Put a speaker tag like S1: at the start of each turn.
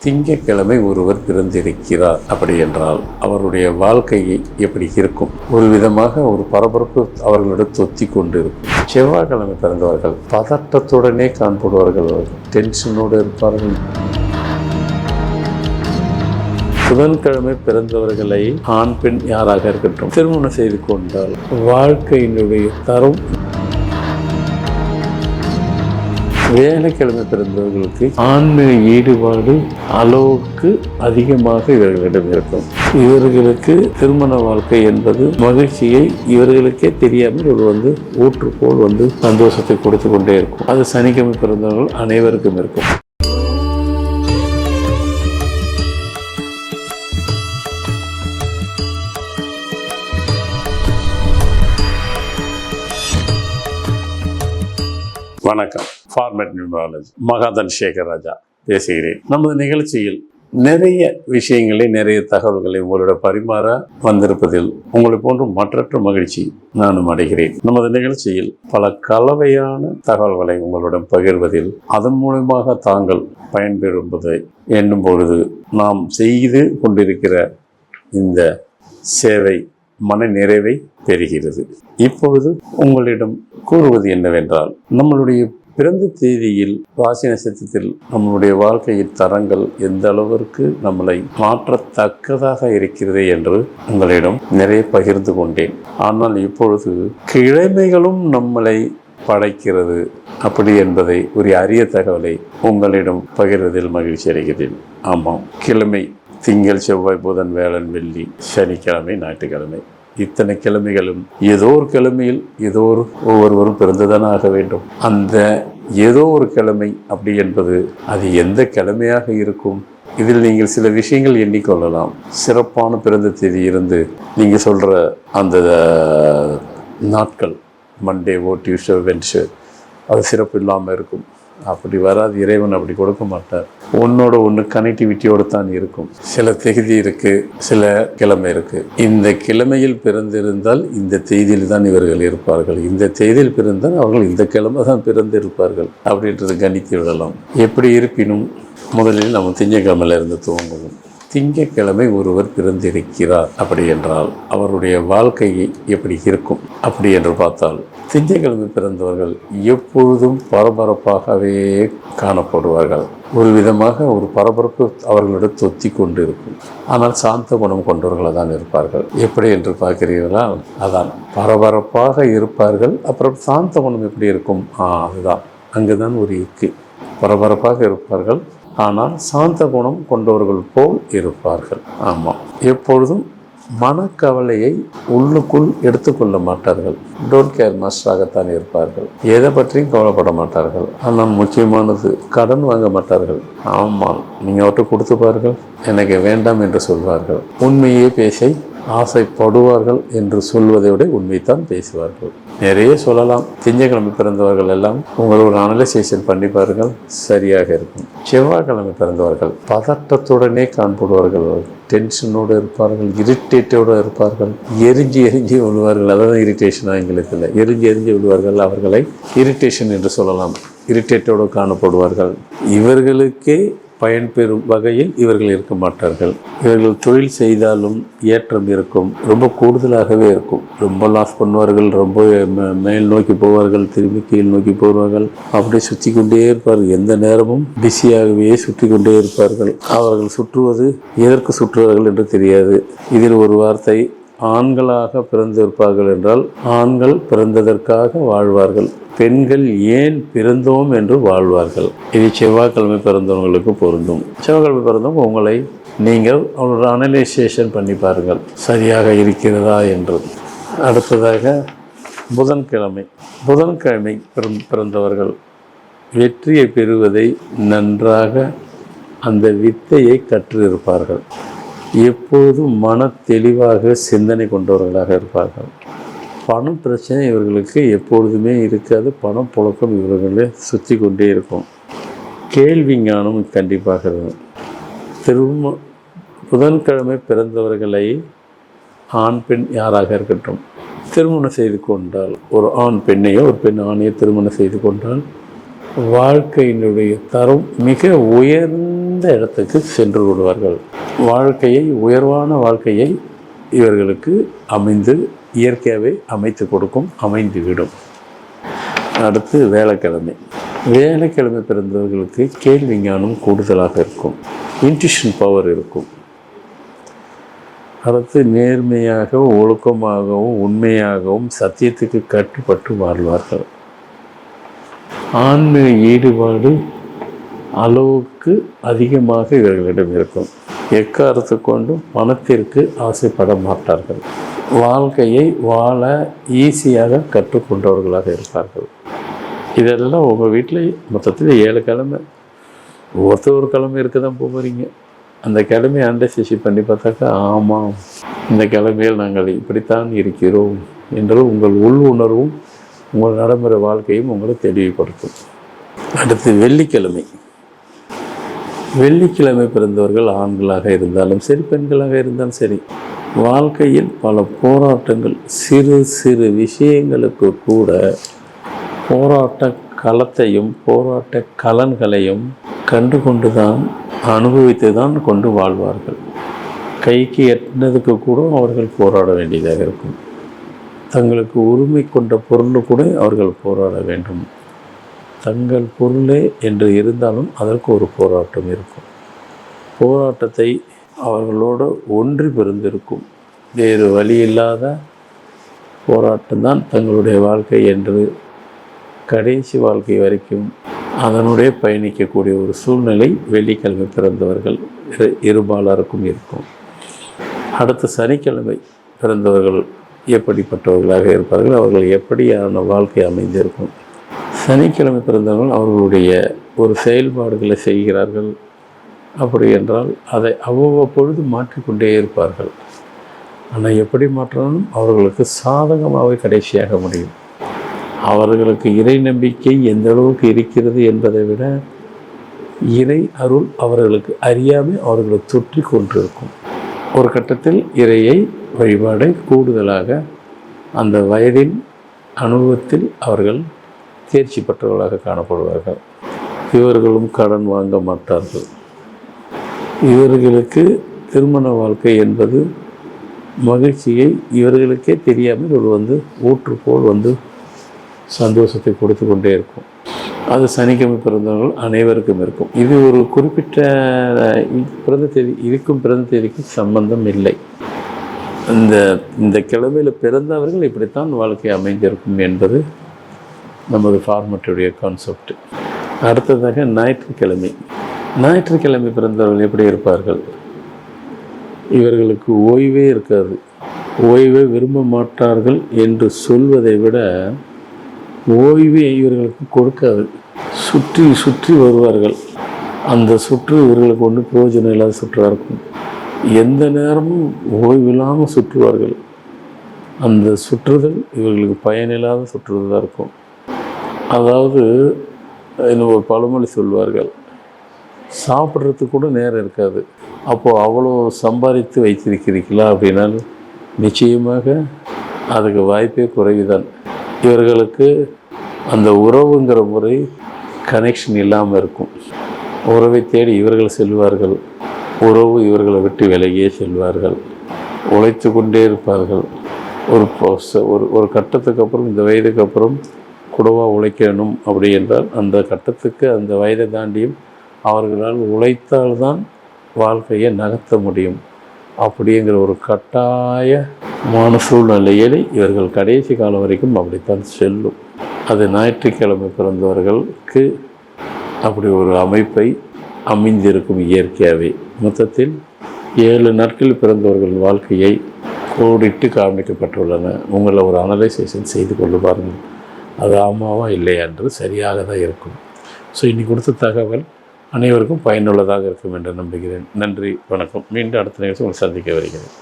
S1: திங்கட்கிழமை ஒருவர் பிறந்திருக்கிறார் அப்படி என்றால் அவருடைய வாழ்க்கையை எப்படி இருக்கும்? ஒரு விதமாக ஒரு பரபரப்பு அவர்களிடம் தொத்தி கொண்டு இருக்கும். செவ்வாய்க்கிழமை பிறந்தவர்கள் பதட்டத்துடனே காணப்படுவார்கள், டென்ஷனோடு இருப்பார்கள். புதன்கிழமை பிறந்தவர்களை ஆண் பெண் யாராக இருக்கட்டும் திருமணம் செய்து கொண்டால் வாழ்க்கையினுடைய தரம். வேலைக்கிழமை பிறந்தவர்களுக்கு ஆன்மீக ஈடுபாடு அளவுக்கு அதிகமாக இவர்களிடம் இருக்கும். இவர்களுக்கு திருமண வாழ்க்கை என்பது மகிழ்ச்சியை இவர்களுக்கே தெரியாமல் ஒரு ஊற்றுப்போல் சந்தோஷத்தை கொடுத்து கொண்டே இருக்கும். அது சனிக்கிழமை பிறந்தவர்கள் அனைவருக்கும் இருக்கும். வணக்கம். ஃபார்மேட் நியூமராலஜி மகாதன் சேகர் ராஜா பேசுகிறேன். நமது நிகழ்ச்சியில் நிறைய விஷயங்களை, நிறைய தகவல்களை உங்களோட பரிமாற வந்திருப்பதில் உங்களை போன்ற மற்றற்ற மகிழ்ச்சி நானும் அடைகிறேன். நமது நிகழ்ச்சியில் பல கலவையான தகவல்களை உங்களுடன் பகிர்வதில் அதன் மூலமாக தாங்கள் பயன்பெறுவதை எண்ணும் பொழுது நாம் செய்து கொண்டிருக்கிற இந்த சேவை மன நிறைவை பெறுகிறது. இப்பொழுது உங்களிடம் கூறுவது என்னவென்றால், நம்மளுடைய பிறந்த தேதியில் ராசி நட்சத்திரத்தில் நம்மளுடைய வாழ்க்கையின் தரங்கள் எந்த அளவிற்கு நம்மளை மாற்றத்தக்கதாக இருக்கிறது என்று உங்களிடம் நிறைய பகிர்ந்து கொண்டேன். ஆனால் இப்பொழுது கிழமைகளும் நம்மளை படைக்கிறது அப்படி என்பதை ஒரு அரிய தகவலை உங்களிடம் பகிர்வதில் மகிழ்ச்சி அடைகிறேன். ஆமாம், கிழமை திங்கள், செவ்வாய், புதன், வியாழன், வெள்ளி, சனிக்கிழமை, ஞாயிற்றுக்கிழமை, இத்தனை கிழமைகளும் ஏதோ ஒரு கிழமையில் ஏதோ ஒவ்வொருவரும் பிறந்துதானே ஆக வேண்டும். அந்த ஏதோ ஒரு கிழமை அப்படி என்பது அது எந்த கிழமையாக இருக்கும்? இதில் நீங்கள் சில விஷயங்கள் எண்ணிக்கொள்ளலாம். சிறப்பான பிறந்த தேதி இருந்து நீங்கள் சொல்கிற அந்த நாட்கள் மண்டேவோ டியூஸ்டே வென்ஸ்டே அது சிறப்பு இல்லாமல் இருக்கும். அப்படி வராது. இறைவன் அப்படி கொடுக்க மாட்டார். ஒன்னோட ஒன்று கனெக்டிவிட்டியோடு தான் இருக்கும். சில தேதி இருக்குது, சில கிழமை இருக்குது. இந்த கிழமையில் பிறந்திருந்தால் இந்த தேதியில் தான் இவர்கள் இருப்பார்கள், இந்த தேதியில் பிறந்தால் அவர்கள் இந்த கிழமை தான் பிறந்திருப்பார்கள் அப்படின்றது கணித்து விடலாம். எப்படி இருப்பினும் முதலில் நம்ம திங்கட்கிழமையிலிருந்து துவங்குவோம். திங்கட்கிழமை ஒருவர் பிறந்திருக்கிறார் அப்படி என்றால் அவருடைய வாழ்க்கையை எப்படி இருக்கும்? அப்படி என்று பார்த்தால் திங்கட்கிழமை பிறந்தவர்கள் எப்பொழுதும் பரபரப்பாகவே காணப்படுவார்கள். ஒரு விதமாக ஒரு பரபரப்பு அவர்களிடம் தொத்தி கொண்டு இருக்கும். ஆனால் சாந்த குணம் கொண்டவர்களாக தான் இருப்பார்கள். எப்படி என்று பார்க்கிறீர்களா? அதான் பரபரப்பாக இருப்பார்கள். அப்புறம் சாந்த குணம் எப்படி இருக்கும்? அதுதான் அங்குதான் ஒரு இருக்கு. பரபரப்பாக இருப்பார்கள், ஆனால் சாந்த குணம் கொண்டவர்கள் போல் இருப்பார்கள். ஆமாம், எப்பொழுதும் மனக்கவலையை உள்ளுக்குள் எடுத்துக்கொள்ள மாட்டார்கள். டோன்ட் கேர் மாஸ்டராகத்தான் இருப்பார்கள். எதை பற்றியும் கவலைப்பட மாட்டார்கள். ஆனால் முக்கியமானது கடன் வாங்க மாட்டார்கள். ஆமாம், நீங்கள் அவர்கிட்ட கொடுத்து பாருங்கள், எனக்கு வேண்டாம் என்று சொல்வார்கள். உண்மையே பேச ஆசைப்படுவார்கள் என்று சொல்வதை விட உண்மைத்தான் பேசுவார்கள். நிறைய சொல்லலாம். திங்கட்கிழமை பிறந்தவர்கள் எல்லாம் உங்களோட அனலைசேஷன் பண்ணி பாருங்கள், சரியாக இருக்கும். செவ்வாய்க்கிழமை பிறந்தவர்கள் பதட்டத்துடனே காணப்படுவார்கள், டென்ஷனோடு இருப்பார்கள், இரிட்டேட்டோடு இருப்பார்கள், எரிஞ்சு விழுவார்கள். அதான் இரிட்டேஷன் ஆங்கிலத்தில். எரிஞ்சு விழுவார்கள். அவர்களை இரிட்டேஷன் என்று சொல்லலாம். இரிட்டேட்டோடு காணப்படுவார்கள். இவர்களுக்கே பயன்பெறும் வகையில் இவர்கள் இருக்க மாட்டார்கள். இவர்கள் தொழில் செய்தாலும் ஏற்றம் இருக்கும், ரொம்ப கூடுதலாகவே இருக்கும். ரொம்ப லாஸ் பண்ணுவார்கள், ரொம்ப மேல் நோக்கி போவார்கள், திரும்பி கீழ் நோக்கி போவார்கள். அப்படியே சுற்றி கொண்டே இருப்பார்கள். எந்த நேரமும் பிஸியாகவே சுற்றி கொண்டே இருப்பார்கள். அவர்கள் சுற்றுவது எதற்கு சுற்றுவார்கள் என்று தெரியாது. இதில் ஒரு வார்த்தை, ஆண்களாக பிறந்திருப்பார்கள் என்றால் ஆண்கள் பிறந்ததற்காக வாழ்வார்கள், பெண்கள் ஏன் பிறந்தோம் என்று வாழ்வார்கள். இது செவ்வாய்க்கிழமை பிறந்தவங்களுக்கு பொருந்தும். செவ்வாய்க்கிழமை பிறந்தவங்க உங்களை நீங்கள் அவங்களோட அனலைசேஷன் பண்ணி பாருங்கள், சரியாக இருக்கிறதா என்று. அடுத்ததாக புதன்கிழமை பிறந்தவர்கள் வெற்றியை பெறுவதை நன்றாக அந்த வித்தையை கற்றிருப்பார்கள். எப்போதும் மன தெளிவாக சிந்தனை கொண்டவர்களாக இருப்பார்கள். பணம் பிரச்சனை இவர்களுக்கு எப்பொழுதுமே இருக்காது. பணம் புழக்கம் இவர்களே சுற்றி கொண்டே இருக்கும். கேள்வி ஞானம் கண்டிப்பாக இருக்கும். புதன்கிழமை பிறந்தவர்களை ஆண் பெண் யாராக இருக்கட்டும் திருமணம் செய்து கொண்டால், ஒரு ஆண் பெண்ணையோ ஒரு பெண் ஆணையோ திருமணம் செய்து கொண்டால் வாழ்க்கையினுடைய தரம் மிக உயர்ந்த உயர்ந்த இடத்துக்கு சென்று விடுவார்கள். வாழ்க்கையை, உயர்வான வாழ்க்கையை இவர்களுக்கு இயற்கையாகவே அமைத்து கொடுக்கும், அமைந்துவிடும். அடுத்து வேலைக்கிழமை. வேலைக்கிழமை பிறந்தவர்களுக்கு கேள்வி ஞானம் கூடுதலாக இருக்கும், இன்ட்யூஷன் பவர் இருக்கும். அடுத்து நேர்மையாகவும் ஒழுக்கமாகவும் உண்மையாகவும் சத்தியத்துக்கு கட்டுப்பட்டு வாழ்வார்கள். ஆன்மீக ஈடுபாடு அளவுக்கு அதிகமாக இவர்களிடம் இருக்கும். எக்காரத்து கொண்டும் பணத்திற்கு ஆசைப்பட மாட்டார்கள். வாழ்க்கையை வாழ ஈஸியாக கற்றுக்கொண்டவர்களாக இருப்பார்கள். இதெல்லாம் உங்கள் வீட்டில் மொத்தத்தில் 7 கிழமை, ஒரு கிழமை இருக்க தான் போகிறீங்க. அந்த கிழமையை அண்டர்ஸ்டாண்ட் பண்ணி பார்த்தாக்கா, ஆமாம் இந்த கிழமையில் நாங்கள் இப்படித்தான் இருக்கிறோம் என்று உங்கள் உள் உணர்வும் உங்கள் நடைமுறை வாழ்க்கையும் உங்களை தெளிவுபடுத்தும். அடுத்து வெள்ளிக்கிழமை. வெள்ளிக்கிழமை பிறந்தவர்கள் ஆண்களாக இருந்தாலும் சரி, பெண்களாக இருந்தாலும் சரி, வாழ்க்கையில் பல போராட்டங்கள், சிறு சிறு விஷயங்களுக்கு கூட போராட்ட களத்தையும் போராட்ட கலன்களையும் கண்டு கொண்டு தான், அனுபவித்து தான் கொண்டு வாழ்வார்கள். கைக்கு எட்டினதுக்கு கூட அவர்கள் போராட வேண்டியதாக இருக்கும். தங்களுக்கு உரிமை கொண்ட பொருள் கூட அவர்கள் போராட வேண்டும். தங்கள் பொருளே என்று இருந்தாலும் அதற்கு ஒரு போராட்டம் இருக்கும். போராட்டத்தை அவர்களோடு ஒன்றி பிறந்திருக்கும். வேறு வழி இல்லாத போராட்டம்தான் தங்களுடைய வாழ்க்கை என்று கடைசி வாழ்க்கை வரைக்கும் அதனுடைய பயணிக்கக்கூடிய ஒரு சூழ்நிலை வெள்ளிக்கிழமை பிறந்தவர்கள் இருபாலருக்கும் இருக்கும். அடுத்த சனிக்கிழமை பிறந்தவர்கள் எப்படிப்பட்டவர்களாக இருப்பார்கள், அவர்கள் எப்படியான வாழ்க்கை அமைந்திருக்கும். சனிக்கிழமை பிறந்தவர்கள் அவர்களுடைய ஒரு செயல்பாடுகளை செய்கிறார்கள். அப்படி என்றால் அதை அவ்வப்பொழுது மாற்றிக்கொண்டே இருப்பார்கள். ஆனால் எப்படி மாற்றினாலும் அவர்களுக்கு சாதகமாகவே கடைசியாக முடியும். அவர்களுக்கு இறை நம்பிக்கை எந்த அளவுக்கு இருக்கிறது என்பதை விட இறை அருள் அவர்களுக்கு அறியாமல் அவர்களை தொற்றி கொண்டிருக்கும். ஒரு கட்டத்தில் இறையை வழிபாடை கூடுதலாக அந்த வயதின் அனுபவத்தில் அவர்கள் தேர்ச்சி பெற்றவர்களாக காணப்படுவார்கள். இவர்களும் கடன் வாங்க மாட்டார்கள். இவர்களுக்கு திருமண வாழ்க்கை என்பது மகிழ்ச்சியை இவர்களுக்கே தெரியாமல் இவர் ஊற்று போல் சந்தோஷத்தை கொடுத்து கொண்டே இருக்கும். அது சனிக்கிழமை பிறந்தவர்கள் அனைவருக்கும் இருக்கும். இது ஒரு குறிப்பிட்ட பிறந்த தேதி, இதுக்கும் பிறந்த தேதிக்கும் சம்பந்தம் இல்லை. இந்த கிழமையில் பிறந்தவர்கள் இப்படித்தான் வாழ்க்கை அமைந்திருக்கும் என்பது நமது ஃபார்மட்டுடைய கான்செப்ட். அடுத்ததாக ஞாயிற்றுக்கிழமை. ஞாயிற்றுக்கிழமை பிறந்தவர்கள் எப்படி இருப்பார்கள்? இவர்களுக்கு ஓய்வே இருக்காது. ஓய்வை விரும்ப மாட்டார்கள் என்று சொல்வதை விட ஓய்வே இவர்களுக்கு கொடுக்காது. சுற்றி சுற்றி வருவார்கள். அந்த சுற்று இவர்களுக்கு ஒன்றும் பிரயோஜனம் இல்லாத சுற்றாக இருக்கும். எந்த நேரமும் ஓய்வில்லாமல் சுற்றுவார்கள். அந்த சுற்றுதல் இவர்களுக்கு பயனில்லாத சுற்றுதலாக இருக்கும். அதாவது இன்னும் ஒரு பழமொழி சொல்வார்கள், சாப்பிட்றதுக்கு கூட நேரம் இருக்காது. அப்போது அவ்வளோ சம்பாதித்து வைத்திருக்கிறீர்களா அப்படின்னால் நிச்சயமாக அதுக்கு வாய்ப்பே குறைவுதான். இவர்களுக்கு அந்த உறவுங்கிற முறை கனெக்ஷன் இல்லாமல் இருக்கும். உறவை தேடி இவர்கள் செல்வார்கள், உறவு இவர்களை விட்டு விலகியே செல்வார்கள். உழைத்து கொண்டே இருப்பார்கள். ஒரு கட்டத்துக்கு அப்புறம், இந்த வயதுக்கு அப்புறம் கூடவா உழைக்கணும் அப்படி என்றால் அந்த கட்டத்துக்கு, அந்த வயதை தாண்டியும் அவர்களால் உழைத்தால்தான் வாழ்க்கையை நகர்த்த முடியும். அப்படிங்கிற ஒரு கட்டாயமான சூழ்நிலையில் இவர்கள் கடைசி காலம் வரைக்கும் அப்படித்தான் செல்லும். அது ஞாயிற்றுக்கிழமை பிறந்தவர்களுக்கு அப்படி ஒரு அமைப்பை அமைந்திருக்கும் இயற்கையாகவே. மொத்தத்தில் 7 நாட்கள் பிறந்தவர்கள் வாழ்க்கையை கோடிட்டு காண்பிக்கப்பட்டுள்ளன. உங்களை ஒரு அனலைசேஷன் செய்து கொண்டு பாருங்கள். அது ஆமாவா இல்லையா என்று சரியாக தான் இருக்கும். ஸோ இன்னைக்கு கொடுத்த தகவல் அனைவருக்கும் பயனுள்ளதாக இருக்கும் என்று நம்புகிறேன். நன்றி, வணக்கம். மீண்டும் அடுத்த நிகழ்ச்சி உங்களை சந்திக்க வருகிறேன்.